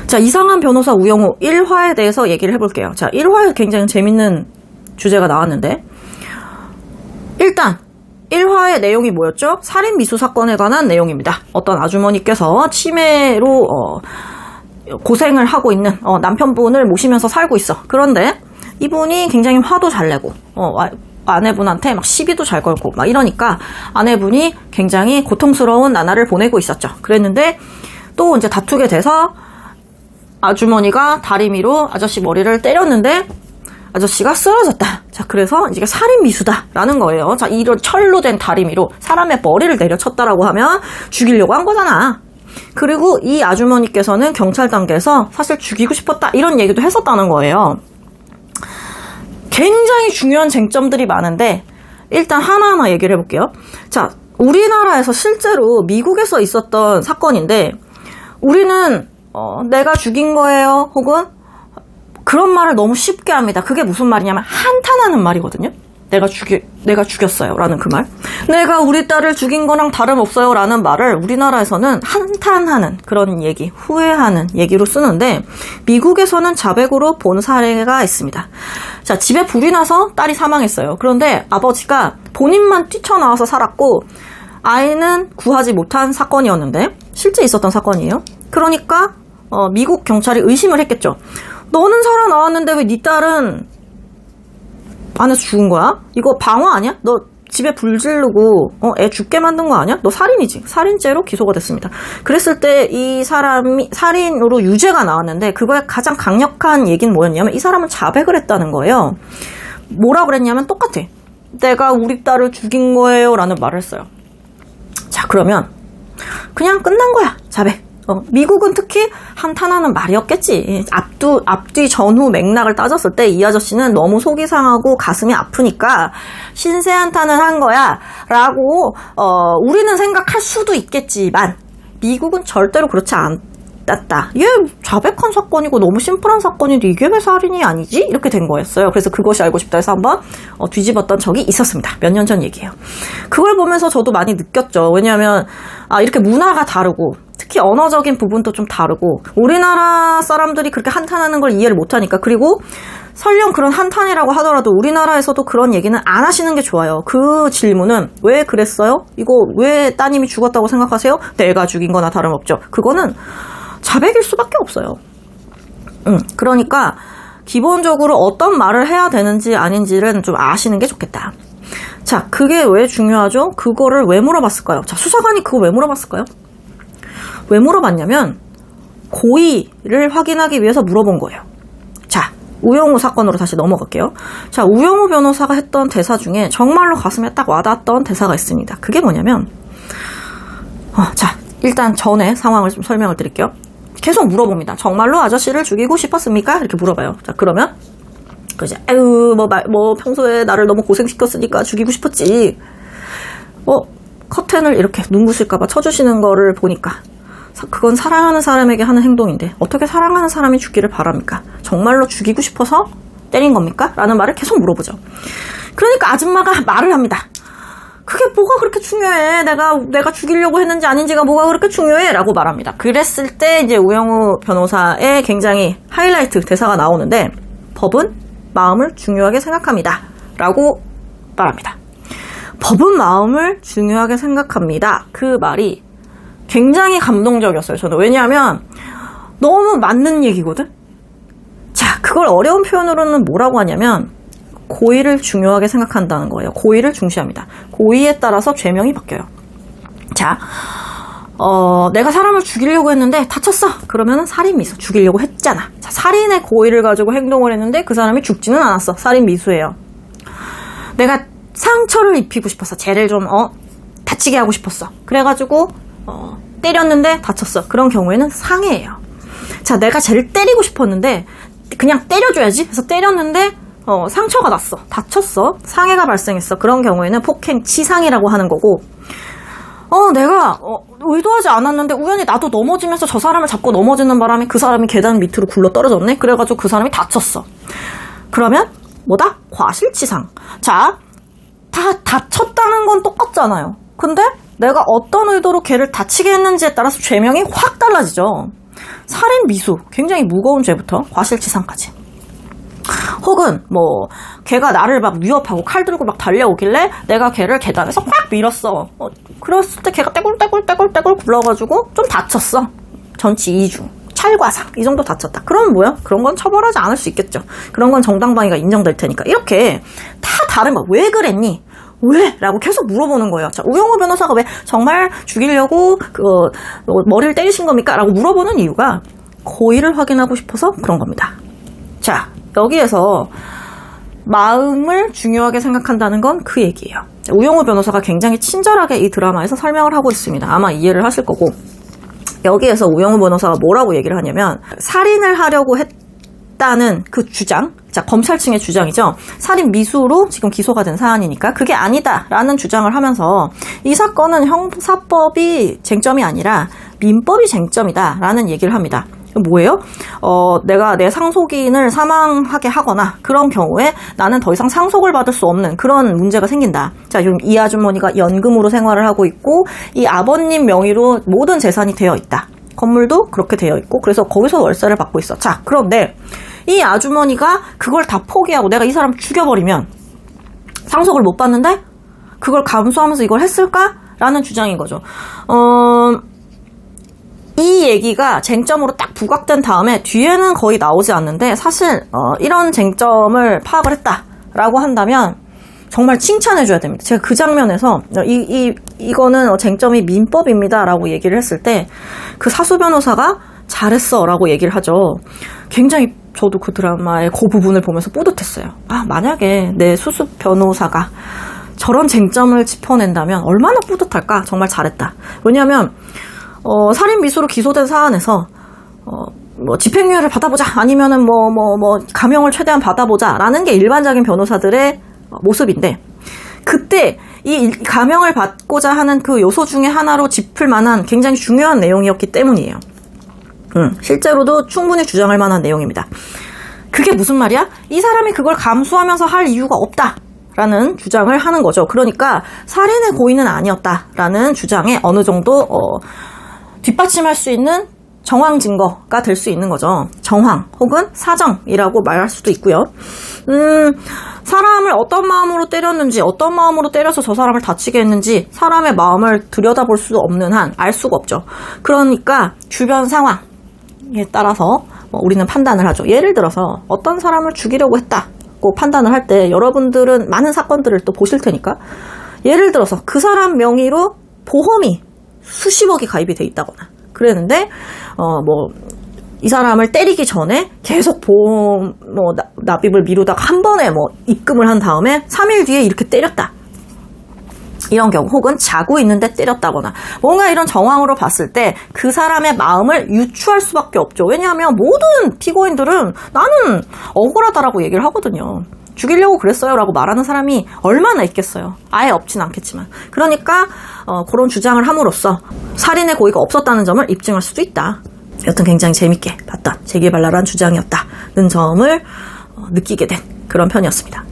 자, 이상한 변호사 우영우 1화에 대해서 얘기를 해볼게요. 자, 1화에 굉장히 재밌는 주제가 나왔는데, 일단 1화의 내용이 뭐였죠? 살인 미수 사건에 관한 내용입니다. 어떤 아주머니께서 치매로 고생을 하고 있는 남편분을 모시면서 살고 있어. 그런데 이분이 굉장히 화도 잘 내고 아내분한테 막 시비도 잘 걸고 막 이러니까 아내분이 굉장히 고통스러운 나날을 보내고 있었죠. 그랬는데 또 이제 다투게 돼서 아주머니가 다리미로 아저씨 머리를 때렸는데 아저씨가 쓰러졌다. 자, 그래서 이게 살인 미수다라는 거예요. 자, 이런 철로 된 다리미로 사람의 머리를 내려쳤다라고 하면 죽이려고 한 거잖아. 그리고 이 아주머니께서는 경찰 단계에서 사실 죽이고 싶었다 이런 얘기도 했었다는 거예요. 굉장히 중요한 쟁점들이 많은데 일단 하나하나 얘기를 해볼게요. 자, 우리나라에서 실제로 미국에서 있었던 사건인데 우리는 내가 죽인 거예요 혹은 그런 말을 너무 쉽게 합니다. 그게 무슨 말이냐면 한탄하는 말이거든요. 내가 죽였어요 라는 그 말. 내가 우리 딸을 죽인 거랑 다름없어요 라는 말을 우리나라에서는 한탄하는 그런 얘기, 후회하는 얘기로 쓰는데 미국에서는 자백으로 본 사례가 있습니다. 자, 집에 불이 나서 딸이 사망했어요. 그런데 아버지가 본인만 뛰쳐나와서 살았고 아이는 구하지 못한 사건이었는데 실제 있었던 사건이에요. 그러니까 미국 경찰이 의심을 했겠죠. 너는 살아나왔는데 왜 네 딸은 안에서 죽은 거야? 이거 방화 아니야? 너 집에 불 지르고 애 죽게 만든 거 아니야? 너 살인이지. 살인죄로 기소가 됐습니다. 그랬을 때 이 사람이 살인으로 유죄가 나왔는데 그거의 가장 강력한 얘기는 뭐였냐면 이 사람은 자백을 했다는 거예요. 뭐라고 그랬냐면 똑같아. 내가 우리 딸을 죽인 거예요 라는 말을 했어요. 자, 그러면 그냥 끝난 거야. 자백. 미국은 특히 한탄하는 말이었겠지. 앞뒤 전후 맥락을 따졌을 때 이 아저씨는 너무 속이 상하고 가슴이 아프니까 신세 한탄을 한 거야 라고 우리는 생각할 수도 있겠지만 미국은 절대로 그렇지 않았다. 얘 자백한 사건이고 너무 심플한 사건인데 이게 왜 살인이 아니지? 이렇게 된 거였어요. 그래서 그것이 알고 싶다 해서 한번 뒤집었던 적이 있었습니다. 몇 년 전 얘기예요. 그걸 보면서 저도 많이 느꼈죠. 왜냐하면 이렇게 문화가 다르고 특히 언어적인 부분도 좀 다르고 우리나라 사람들이 그렇게 한탄하는 걸 이해를 못하니까 그리고 설령 그런 한탄이라고 하더라도 우리나라에서도 그런 얘기는 안 하시는 게 좋아요. 그 질문은 왜 그랬어요? 이거 왜 따님이 죽었다고 생각하세요? 내가 죽인 거나 다름없죠. 그거는 자백일 수밖에 없어요. 그러니까 기본적으로 어떤 말을 해야 되는지 아닌지는 좀 아시는 게 좋겠다. 자, 그게 왜 중요하죠? 그거를 왜 물어봤을까요? 자, 수사관이 그거 왜 물어봤을까요? 왜 물어봤냐면 고의를 확인하기 위해서 물어본 거예요. 자, 우영우 사건으로 다시 넘어갈게요. 자, 우영우 변호사가 했던 대사 중에 정말로 가슴에 딱 와닿았던 대사가 있습니다. 그게 뭐냐면 자, 일단 전에 상황을 좀 설명을 드릴게요. 계속 물어봅니다. 정말로 아저씨를 죽이고 싶었습니까? 이렇게 물어봐요. 자, 그러면 그지? 뭐 평소에 나를 너무 고생시켰으니까 죽이고 싶었지. 커튼을 이렇게 눈부실까봐 쳐주시는 거를 보니까 그건 사랑하는 사람에게 하는 행동인데 어떻게 사랑하는 사람이 죽기를 바랍니까? 정말로 죽이고 싶어서 때린 겁니까? 라는 말을 계속 물어보죠. 그러니까 아줌마가 말을 합니다. 그게 뭐가 그렇게 중요해? 내가 죽이려고 했는지 아닌지가 뭐가 그렇게 중요해? 라고 말합니다. 그랬을 때 이제 우영우 변호사의 굉장히 하이라이트 대사가 나오는데 법은 마음을 중요하게 생각합니다. 라고 말합니다. 법은 마음을 중요하게 생각합니다. 그 말이 굉장히 감동적이었어요. 저는. 왜냐하면 너무 맞는 얘기거든. 자, 그걸 어려운 표현으로는 뭐라고 하냐면 고의를 중요하게 생각한다는 거예요. 고의를 중시합니다. 고의에 따라서 죄명이 바뀌어요. 자, 내가 사람을 죽이려고 했는데 다쳤어. 그러면 살인 미수. 죽이려고 했잖아. 자, 살인의 고의를 가지고 행동을 했는데 그 사람이 죽지는 않았어. 살인 미수예요. 내가 상처를 입히고 싶었어. 쟤를 좀 다치게 하고 싶었어. 그래가지고 때렸는데 다쳤어. 그런 경우에는 상해예요. 자, 내가 쟤를 때리고 싶었는데 그냥 때려줘야지 해서 때렸는데 상처가 났어. 다쳤어. 상해가 발생했어. 그런 경우에는 폭행 치상이라고 하는 거고 내가 의도하지 않았는데 우연히 나도 넘어지면서 저 사람을 잡고 넘어지는 바람에 그 사람이 계단 밑으로 굴러 떨어졌네. 그래가지고 그 사람이 다쳤어. 그러면 뭐다? 과실치상. 자, 다 다쳤다는 건 똑같잖아요. 근데 내가 어떤 의도로 걔를 다치게 했는지에 따라서 죄명이 확 달라지죠. 살인 미수, 굉장히 무거운 죄부터 과실치상까지. 혹은 뭐 걔가 나를 막 위협하고 칼 들고 막 달려오길래 내가 걔를 계단에서 꽉 밀었어. 그랬을 때 걔가 떼굴떼굴 굴러가지고 좀 다쳤어. 전치 2주. 찰과상 이 정도 다쳤다. 그럼 뭐야? 그런 건 처벌하지 않을 수 있겠죠. 그런 건 정당방위가 인정될 테니까. 이렇게 다 다른 거. 왜 그랬니? 왜? 라고 계속 물어보는 거예요. 자, 우영우 변호사가 왜 정말 죽이려고 머리를 때리신 겁니까? 라고 물어보는 이유가 고의를 확인하고 싶어서 그런 겁니다. 자, 여기에서 마음을 중요하게 생각한다는 건 그 얘기예요. 자, 우영우 변호사가 굉장히 친절하게 이 드라마에서 설명을 하고 있습니다. 아마 이해를 하실 거고, 여기에서 우영우 변호사가 뭐라고 얘기를 하냐면, 살인을 하려고 했다는 그 주장, 자, 검찰 측의 주장이죠. 살인 미수로 지금 기소가 된 사안이니까 그게 아니다라는 주장을 하면서 이 사건은 형사법이 쟁점이 아니라 민법이 쟁점이다라는 얘기를 합니다. 뭐예요? 내가 내 상속인을 사망하게 하거나 그런 경우에 나는 더 이상 상속을 받을 수 없는 그런 문제가 생긴다. 자, 지금 이 아주머니가 연금으로 생활을 하고 있고 이 아버님 명의로 모든 재산이 되어 있다. 건물도 그렇게 되어 있고 그래서 거기서 월세를 받고 있어. 자, 그런데 이 아주머니가 그걸 다 포기하고 내가 이 사람 죽여버리면 상속을 못 받는데 그걸 감수하면서 이걸 했을까라는 주장인 거죠. 이 얘기가 쟁점으로 딱 부각된 다음에 뒤에는 거의 나오지 않는데 사실 이런 쟁점을 파악을 했다라고 한다면 정말 칭찬해줘야 됩니다. 제가 그 장면에서 이거는 쟁점이 민법입니다라고 얘기를 했을 때 그 사수 변호사가 잘했어라고 얘기를 하죠. 굉장히 저도 그 드라마의 그 부분을 보면서 뿌듯했어요. 아, 만약에 내 수습 변호사가 저런 쟁점을 짚어낸다면 얼마나 뿌듯할까? 정말 잘했다. 왜냐하면 살인 미수로 기소된 사안에서 뭐 집행유예를 받아보자 아니면은 뭐 감형을 최대한 받아보자라는 게 일반적인 변호사들의 모습인데 그때 이 감형을 받고자 하는 그 요소 중에 하나로 짚을 만한 굉장히 중요한 내용이었기 때문이에요. 실제로도 충분히 주장할 만한 내용입니다. 그게 무슨 말이야? 이 사람이 그걸 감수하면서 할 이유가 없다라는 주장을 하는 거죠. 그러니까 살인의 고의는 아니었다라는 주장에 어느 정도 뒷받침할 수 있는 정황 증거가 될 수 있는 거죠. 정황 혹은 사정이라고 말할 수도 있고요. 사람을 어떤 마음으로 때렸는지 어떤 마음으로 때려서 저 사람을 다치게 했는지 사람의 마음을 들여다볼 수 없는 한 알 수가 없죠. 그러니까 주변 상황에 따라서 우리는 판단을 하죠. 예를 들어서 어떤 사람을 죽이려고 했다고 판단을 할 때 여러분들은 많은 사건들을 또 보실 테니까 예를 들어서 그 사람 명의로 보험이 수십억이 가입이 돼 있다거나 그랬는데 이 사람을 때리기 전에 계속 보험 납입을 미루다가 한 번에 입금을 한 다음에 3일 뒤에 이렇게 때렸다. 이런 경우 혹은 자고 있는데 때렸다거나 뭔가 이런 정황으로 봤을 때 그 사람의 마음을 유추할 수밖에 없죠. 왜냐하면 모든 피고인들은 나는 억울하다라고 얘기를 하거든요. 죽이려고 그랬어요 라고 말하는 사람이 얼마나 있겠어요. 아예 없진 않겠지만. 그러니까 그런 주장을 함으로써 살인의 고의가 없었다는 점을 입증할 수도 있다. 여튼 굉장히 재밌게 봤던 재기발랄한 주장이었다는 점을 느끼게 된 그런 편이었습니다.